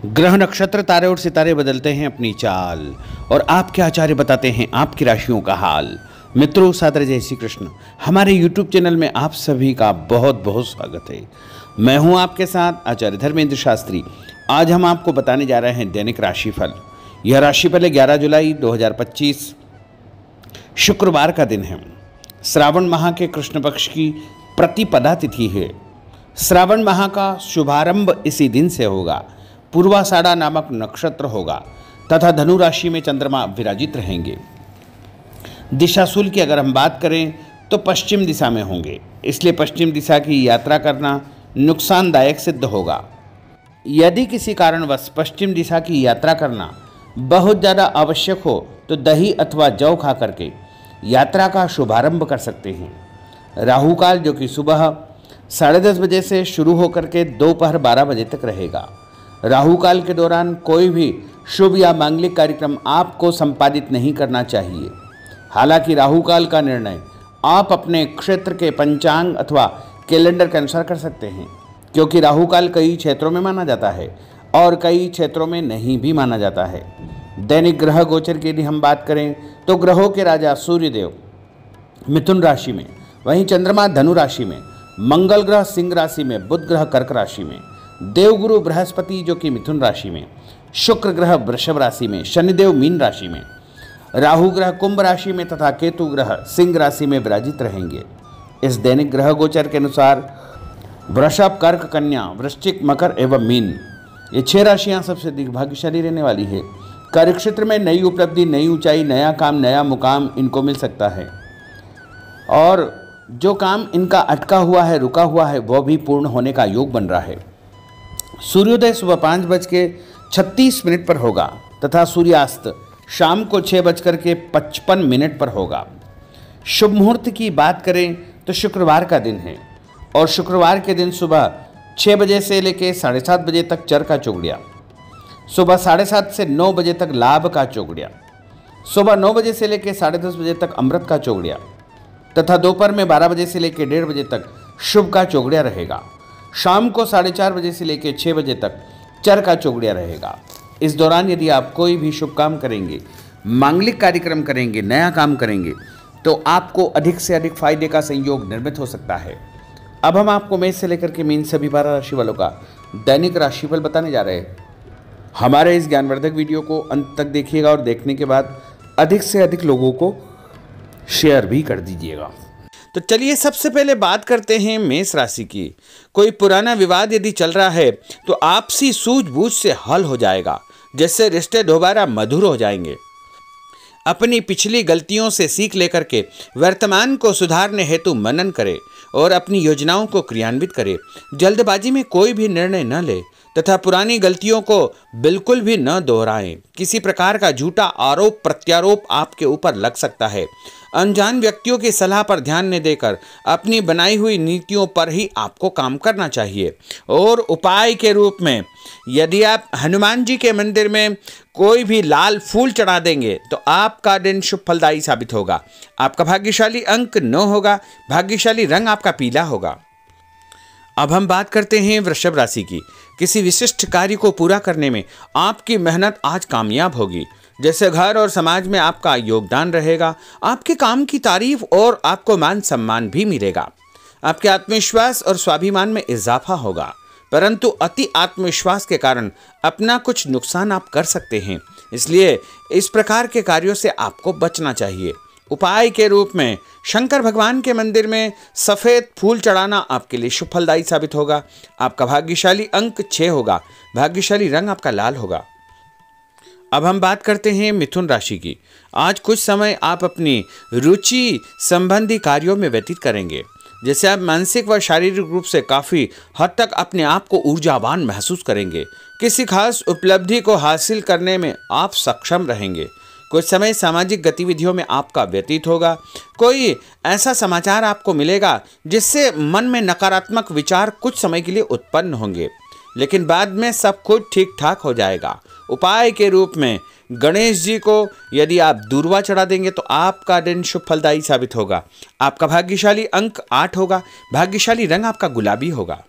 ग्रह नक्षत्र तारे और सितारे बदलते हैं अपनी चाल और आपके आचार्य बताते हैं आपकी राशियों का हाल। मित्रों, सादर जय श्री कृष्ण। हमारे YouTube चैनल में आप सभी का बहुत बहुत स्वागत है। मैं हूं आपके साथ आचार्य धर्मेंद्र शास्त्री। आज हम आपको बताने जा रहे हैं दैनिक राशिफल। यह राशिफल 11 जुलाई 2025 शुक्रवार का दिन है। श्रावण माह के कृष्ण पक्ष की प्रतिपदा तिथि है। श्रावण माह का शुभारंभ इसी दिन से होगा। पूर्वाषाढ़ा नामक नक्षत्र होगा तथा धनु राशि में चंद्रमा विराजित रहेंगे। दिशाशूल की अगर हम बात करें तो पश्चिम दिशा में होंगे, इसलिए पश्चिम दिशा की यात्रा करना नुकसानदायक सिद्ध होगा। यदि किसी कारणवश पश्चिम दिशा की यात्रा करना बहुत ज़्यादा आवश्यक हो तो दही अथवा जौ खा करके यात्रा का शुभारंभ कर सकते हैं। राहु काल जो कि सुबह 10:30 बजे से शुरू होकर के दोपहर 12 बजे तक रहेगा। राहु काल के दौरान कोई भी शुभ या मांगलिक कार्यक्रम आपको संपादित नहीं करना चाहिए। हालांकि राहु काल का निर्णय आप अपने क्षेत्र के पंचांग अथवा कैलेंडर के अनुसार कर सकते हैं, क्योंकि राहु काल कई क्षेत्रों में माना जाता है और कई क्षेत्रों में नहीं भी माना जाता है। दैनिक ग्रह गोचर की यदि हम बात करें तो ग्रहों के राजा सूर्यदेव मिथुन राशि में, वहीं चंद्रमा धनु राशि में, मंगल ग्रह सिंह राशि में, बुध ग्रह कर्क राशि में, देवगुरु बृहस्पति जो कि मिथुन राशि में, शुक्र ग्रह वृषभ राशि में, शनिदेव मीन राशि में, राहु ग्रह कुंभ राशि में तथा केतु ग्रह सिंह राशि में विराजित रहेंगे। इस दैनिक ग्रह गोचर के अनुसार वृषभ, कर्क, कन्या, वृश्चिक, मकर एवं मीन ये 6 राशियां सबसे अधिक भाग्यशाली रहने वाली है। कार्यक्षेत्र में नई उपलब्धि, नई ऊंचाई, नया काम, नया मुकाम इनको मिल सकता है और जो काम इनका अटका हुआ है, रुका हुआ है, वह भी पूर्ण होने का योग बन रहा है। सूर्योदय सुबह 5:36 पर होगा तथा सूर्यास्त शाम को 6:55 पर होगा। शुभ मुहूर्त की बात करें तो शुक्रवार का दिन है और शुक्रवार के दिन सुबह 6 बजे से लेकर 7:30 बजे तक चर का चौगड़िया, सुबह 7:30 से 9 बजे तक लाभ का चौगड़िया, सुबह 9 बजे से लेकर 10:30 बजे तक अमृत का चौगड़िया तथा दोपहर में 12 बजे से लेकर 1:30 बजे तक शुभ का चौगड़िया रहेगा। शाम को 4:30 बजे से लेकर 6 बजे तक चर का चौगड़िया रहेगा। इस दौरान यदि आप कोई भी शुभ काम करेंगे, मांगलिक कार्यक्रम करेंगे, नया काम करेंगे तो आपको अधिक से अधिक फायदे का संयोग निर्मित हो सकता है। अब हम आपको मेष से लेकर के मीन सभी 12 राशि वालों का दैनिक राशिफल बताने जा रहे हैं। हमारे इस ज्ञानवर्धक वीडियो को अंत तक देखिएगा और देखने के बाद अधिक से अधिक लोगों को शेयर भी कर दीजिएगा। तो चलिए सबसे पहले बात करते हैं मेष राशि की। कोई पुराना विवाद यदि चल रहा है तो आपसी सूझबूझ से हल हो जाएगा, जिससे रिश्ते दोबारा मधुर हो जाएंगे। अपनी पिछली गलतियों से सीख लेकर के वर्तमान को सुधारने हेतु मनन करें और अपनी योजनाओं को क्रियान्वित करें। जल्दबाजी में कोई भी निर्णय न ले तथा पुरानी गलतियों को बिल्कुल भी न दोहराएं। किसी प्रकार का झूठा आरोप प्रत्यारोप आपके ऊपर लग सकता है। अनजान व्यक्तियों की सलाह पर ध्यान न देकर अपनी बनाई हुई नीतियों पर ही आपको काम करना चाहिए। और उपाय के रूप में यदि आप हनुमान जी के मंदिर में कोई भी लाल फूल चढ़ा देंगे तो आपका दिन शुभ फलदायी साबित होगा। आपका भाग्यशाली अंक 9 होगा। भाग्यशाली रंग आपका पीला होगा। अब हम बात करते हैं वृषभ राशि की। किसी विशिष्ट कार्य को पूरा करने में आपकी मेहनत आज कामयाब होगी। जैसे घर और समाज में आपका योगदान रहेगा, आपके काम की तारीफ और आपको मान सम्मान भी मिलेगा। आपके आत्मविश्वास और स्वाभिमान में इजाफा होगा, परंतु अति आत्मविश्वास के कारण अपना कुछ नुकसान आप कर सकते हैं, इसलिए इस प्रकार के कार्यों से आपको बचना चाहिए। उपाय के रूप में शंकर भगवान के मंदिर में सफ़ेद फूल चढ़ाना आपके लिए शुभ फलदायी साबित होगा। आपका भाग्यशाली अंक 6 होगा। भाग्यशाली रंग आपका लाल होगा। अब हम बात करते हैं मिथुन राशि की। आज कुछ समय आप अपनी रुचि संबंधी कार्यों में व्यतीत करेंगे, जैसे आप मानसिक व शारीरिक रूप से काफ़ी हद तक अपने आप को ऊर्जावान महसूस करेंगे। किसी खास उपलब्धि को हासिल करने में आप सक्षम रहेंगे। कुछ समय सामाजिक गतिविधियों में आपका व्यतीत होगा। कोई ऐसा समाचार आपको मिलेगा जिससे मन में नकारात्मक विचार कुछ समय के लिए उत्पन्न होंगे, लेकिन बाद में सब कुछ ठीक ठाक हो जाएगा। उपाय के रूप में गणेश जी को यदि आप दूर्वा चढ़ा देंगे तो आपका दिन शुभ फलदायी साबित होगा। आपका भाग्यशाली अंक 8 होगा। भाग्यशाली रंग आपका गुलाबी होगा।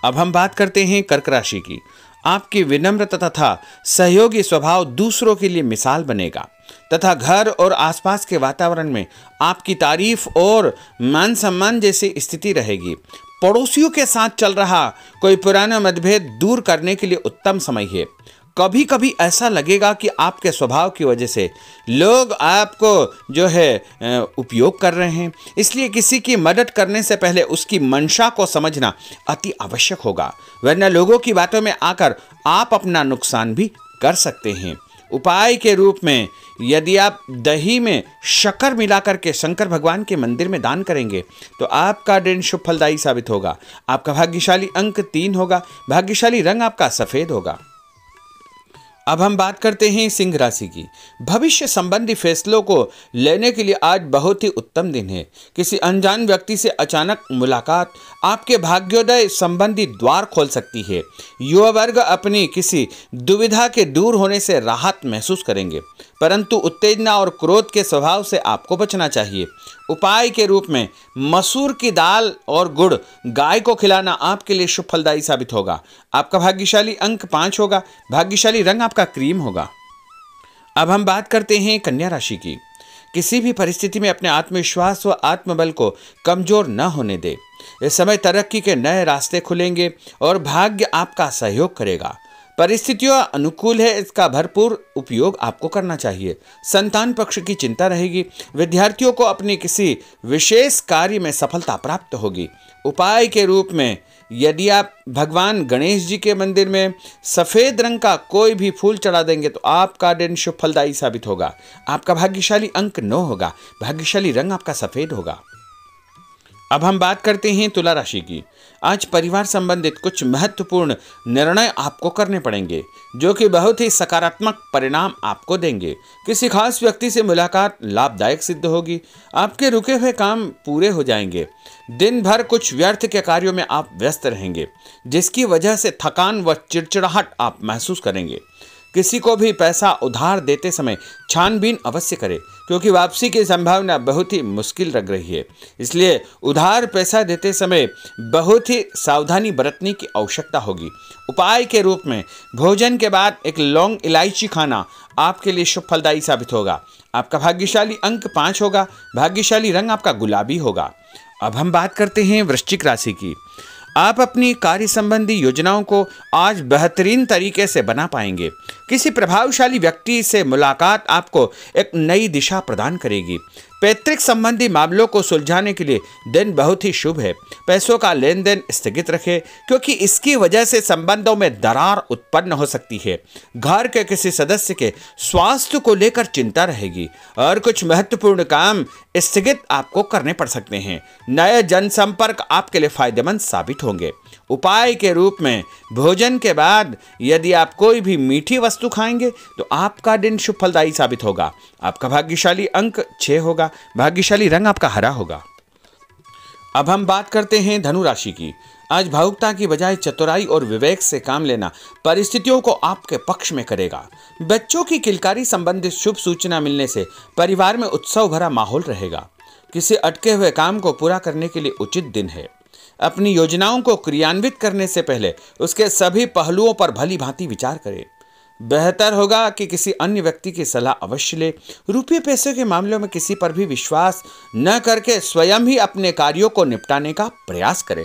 अब हम बात करते हैं कर्क राशि की। आपकी विनम्रता तथा सहयोगी स्वभाव दूसरों के लिए मिसाल बनेगा तथा घर और आसपास के वातावरण में आपकी तारीफ और मान सम्मान जैसी स्थिति रहेगी। पड़ोसियों के साथ चल रहा कोई पुराना मतभेद दूर करने के लिए उत्तम समय है। कभी कभी ऐसा लगेगा कि आपके स्वभाव की वजह से लोग आपको जो है उपयोग कर रहे हैं, इसलिए किसी की मदद करने से पहले उसकी मंशा को समझना अति आवश्यक होगा, वरना लोगों की बातों में आकर आप अपना नुकसान भी कर सकते हैं। उपाय के रूप में यदि आप दही में शक्कर मिलाकर के शंकर भगवान के मंदिर में दान करेंगे तो आपका दिन शुभ फलदायी साबित होगा। आपका भाग्यशाली अंक 3 होगा। भाग्यशाली रंग आपका सफेद होगा। अब हम बात करते हैं सिंह राशि की। भविष्य संबंधी फैसलों को लेने के लिए आज बहुत ही उत्तम दिन है। किसी अनजान व्यक्ति से अचानक मुलाकात आपके भाग्योदय संबंधी द्वार खोल सकती है। युवा वर्ग अपनी किसी दुविधा के दूर होने से राहत महसूस करेंगे, परंतु उत्तेजना और क्रोध के स्वभाव से आपको बचना चाहिए। उपाय के रूप में मसूर की दाल और गुड़ गाय को खिलाना आपके लिए शुभ फलदायी साबित होगा। आपका भाग्यशाली अंक 5 होगा। भाग्यशाली रंग आपका क्रीम होगा। अब हम बात करते हैं कन्या राशि की। किसी भी परिस्थिति में अपने आत्मविश्वास व आत्मबल को कमजोर न होने दे। इस समय तरक्की के नए रास्ते खुलेंगे और भाग्य आपका सहयोग करेगा। परिस्थितियों अनुकूल है, इसका भरपूर उपयोग आपको करना चाहिए। संतान पक्ष की चिंता रहेगी। विद्यार्थियों को अपने किसी विशेष कार्य में सफलता प्राप्त होगी। उपाय के रूप में यदि आप भगवान गणेश जी के मंदिर में सफेद रंग का कोई भी फूल चढ़ा देंगे तो आपका दिन शुभ फलदायी साबित होगा। आपका भाग्यशाली अंक 9 होगा। भाग्यशाली रंग आपका सफेद होगा। अब हम बात करते हैं तुला राशि की। आज परिवार संबंधित कुछ महत्वपूर्ण निर्णय आपको करने पड़ेंगे जो कि बहुत ही सकारात्मक परिणाम आपको देंगे। किसी खास व्यक्ति से मुलाकात लाभदायक सिद्ध होगी। आपके रुके हुए काम पूरे हो जाएंगे। दिन भर कुछ व्यर्थ के कार्यों में आप व्यस्त रहेंगे, जिसकी वजह से थकान व चिड़चिड़ाहट आप महसूस करेंगे। किसी को भी पैसा उधार देते समय छानबीन अवश्य करें, क्योंकि वापसी की संभावना बहुत ही मुश्किल लग रही है। इसलिए उधार पैसा देते समय बहुत ही सावधानी बरतने की आवश्यकता होगी। उपाय के रूप में भोजन के बाद एक लौंग इलायची खाना आपके लिए शुभ फलदायी साबित होगा। आपका भाग्यशाली अंक 5 होगा। भाग्यशाली रंग आपका गुलाबी होगा। अब हम बात करते हैं वृश्चिक राशि की। आप अपनी कार्य संबंधी योजनाओं को आज बेहतरीन तरीके से बना पाएंगे। किसी प्रभावशाली व्यक्ति से मुलाकात आपको एक नई दिशा प्रदान करेगी। पैतृक संबंधी मामलों को सुलझाने के लिए दिन बहुत ही शुभ है। पैसों का लेन देन स्थगित रखें, क्योंकि इसकी वजह से संबंधों में दरार उत्पन्न हो सकती है। घर के किसी सदस्य के स्वास्थ्य को लेकर चिंता रहेगी और कुछ महत्वपूर्ण काम स्थगित आपको करने पड़ सकते हैं। नए जनसंपर्क आपके लिए फायदेमंद साबित होंगे। उपाय के रूप में भोजन के बाद यदि आप कोई भी मीठी वस्तु खाएंगे तो आपका दिन शुभ फलदायी साबित होगा। आपका भाग्यशाली अंक 6 होगा। भाग्यशाली रंग आपका हरा होगा। अब हम बात करते हैं धनु राशि की। आज भावुकता की बजाय चतुराई और विवेक से काम लेना परिस्थितियों को आपके पक्ष में करेगा। बच्चों की किलकारी संबंधित शुभ सूचना मिलने से परिवार में उत्सव भरा माहौल रहेगा। किसी अटके हुए काम को पूरा करने के लिए उचित दिन है। अपनी योजनाओं को क्रियान्वित करने से पहले उसके सभी पहलुओं पर भली भांति विचार करें। बेहतर होगा कि किसी अन्य व्यक्ति की सलाह अवश्य ले। रुपये पैसे के मामलों में किसी पर भी विश्वास न करके स्वयं ही अपने कार्यों को निपटाने का प्रयास करें।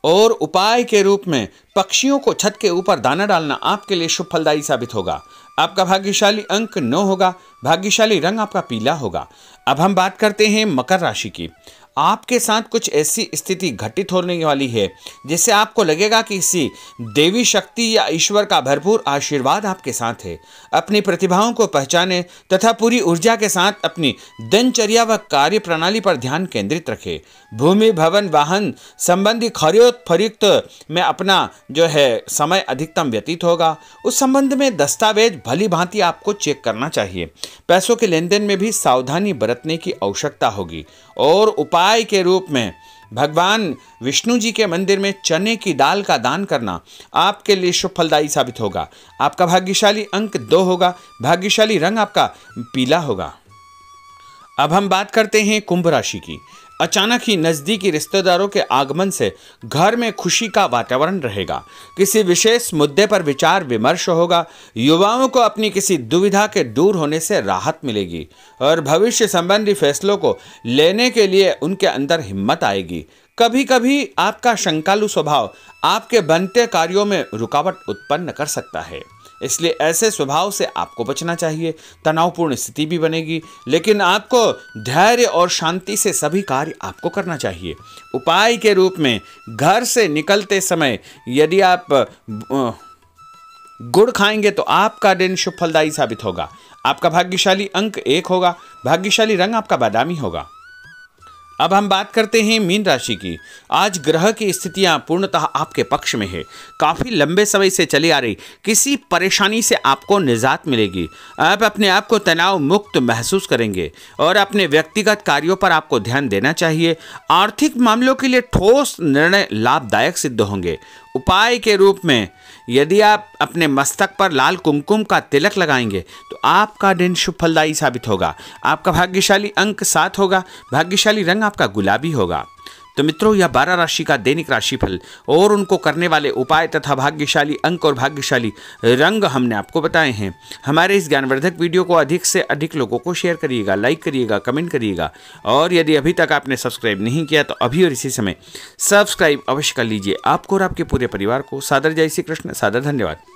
और उपाय के रूप में पक्षियों को छत के ऊपर दाना डालना आपके लिए शुभ फलदायी साबित होगा। आपका भाग्यशाली अंक 9 होगा। भाग्यशाली रंग आपका पीला होगा। अब हम बात करते हैं मकर राशि की। आपके साथ कुछ ऐसी स्थिति घटित होने वाली है जिससे आपको लगेगा कि किसी देवी शक्ति या ईश्वर का भरपूर आशीर्वाद आपके साथ है। अपनी प्रतिभाओं को पहचानें तथा पूरी ऊर्जा के साथ अपनी दिनचर्या व कार्य प्रणाली पर ध्यान केंद्रित रखें। भूमि भवन वाहन संबंधी खरीद फरोख्त में अपना जो है समय अधिकतम व्यतीत होगा। उस संबंध में दस्तावेज भली भांति आपको चेक करना चाहिए। पैसों के लेन देन में भी सावधानी बरतने की आवश्यकता होगी। और उपाय के रूप में भगवान विष्णु जी के मंदिर में चने की दाल का दान करना आपके लिए शुभ फलदायी साबित होगा। आपका भाग्यशाली अंक 2 होगा। भाग्यशाली रंग आपका पीला होगा। अब हम बात करते हैं कुंभ राशि की। अचानक ही नज़दीकी रिश्तेदारों के आगमन से घर में खुशी का वातावरण रहेगा। किसी विशेष मुद्दे पर विचार विमर्श होगा। युवाओं को अपनी किसी दुविधा के दूर होने से राहत मिलेगी और भविष्य संबंधी फैसलों को लेने के लिए उनके अंदर हिम्मत आएगी। कभी कभी आपका शंकालु स्वभाव आपके बनते कार्यों में रुकावट उत्पन्न कर सकता है, इसलिए ऐसे स्वभाव से आपको बचना चाहिए। तनावपूर्ण स्थिति भी बनेगी, लेकिन आपको धैर्य और शांति से सभी कार्य आपको करना चाहिए। उपाय के रूप में घर से निकलते समय यदि आप गुड़ खाएंगे तो आपका दिन शुभ फलदायी साबित होगा। आपका भाग्यशाली अंक 1 होगा। भाग्यशाली रंग आपका बादामी होगा। अब हम बात करते हैं मीन राशि की। आज ग्रह की स्थितियां पूर्णतः आपके पक्ष में है। काफ़ी लंबे समय से चली आ रही किसी परेशानी से आपको निजात मिलेगी। आप अपने आप को तनाव मुक्त महसूस करेंगे और अपने व्यक्तिगत कार्यों पर आपको ध्यान देना चाहिए। आर्थिक मामलों के लिए ठोस निर्णय लाभदायक सिद्ध होंगे। उपाय के रूप में यदि आप अपने मस्तक पर लाल कुमकुम का तिलक लगाएंगे तो आपका दिन शुभ फलदायी साबित होगा। आपका भाग्यशाली अंक 7 होगा। भाग्यशाली रंग आपका गुलाबी होगा। तो मित्रों, यह 12 राशि का दैनिक राशिफल और उनको करने वाले उपाय तथा भाग्यशाली अंक और भाग्यशाली रंग हमने आपको बताए हैं। हमारे इस ज्ञानवर्धक वीडियो को अधिक से अधिक लोगों को शेयर करिएगा, लाइक करिएगा, कमेंट करिएगा और यदि अभी तक आपने सब्सक्राइब नहीं किया तो अभी और इसी समय सब्सक्राइब अवश्य कर लीजिए। आपको और आपके पूरे परिवार को सादर जय श्री कृष्ण, सादर धन्यवाद।